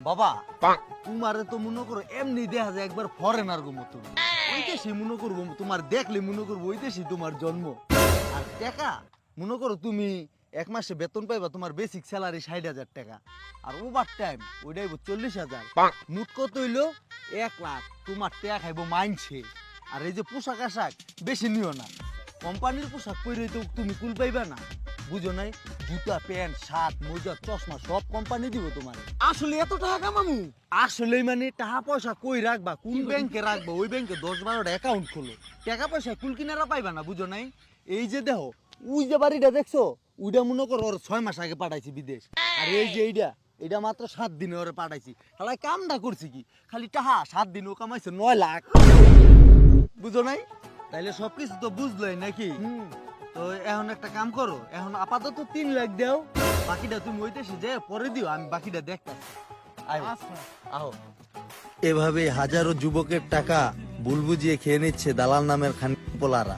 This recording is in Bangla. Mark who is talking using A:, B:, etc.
A: বাবা তোমারে তো মনে করো এমনি দেখা যায় একবার ফরেনার গো মতো ওই দেশে মনে করবো তোমার দেখলে মনে করবো ওই দেশে তোমার জন্ম। আর টাকা মনে করো তুমি এক মাসে বেতন পাইবা তোমার বেসিক স্যালারি 60,000 টাকা আর ওভার টাইম ওইটাই 40,000। মুট কত হইলো 1,00,000। তোমার টাকা খাইবো মাইনছে। আর এই যে পোশাক আশাক বেশি নিও না, কোম্পানির পোশাক পরে তো তুমি কুল পাইবা না, বুঝো নাই? জুতা প্যান্ট শার্ট মোজা চশমা সব কোম্পানি দিব তোমার।
B: আসলে এত টাকা কামামু?
A: আসলে মানে টাকা পয়সা কই রাখবা, কোন ব্যাংকে রাখবা, ওই ব্যাংকে 10-12টা অ্যাকাউন্ট খোলো। টাকা পয়সা কুল কিনারা পাইবা না, বুঝো নাই? এই যে দেখো ওই যে বাড়িটা দেখছো, ওইটা মনে করো ওর 6 মাস আগে পাঠাইছি বিদেশ। আর এই যে এইটা মাত্র 7 দিনে ওরে পাঠাইছি। তাহলে কামটা করছি কি, খালি টাকা 7 দিন ও কামাইছে 9 লাখ, বুঝো নাই? তাইলে সবকিছু তো বুঝলোই নাকি? তো এখন একটা কাম করো, এখন আপাতত 3 লাখ দাও, বাকিটা তুমি ওই দেশে যে পরে দিও, আমি বাকিটা দেখতাছি। আহো। এভাবে হাজারো যুবকের টাকা ভুল বুঝিয়ে খেয়ে নিচ্ছে দালাল নামের খানপোলারা।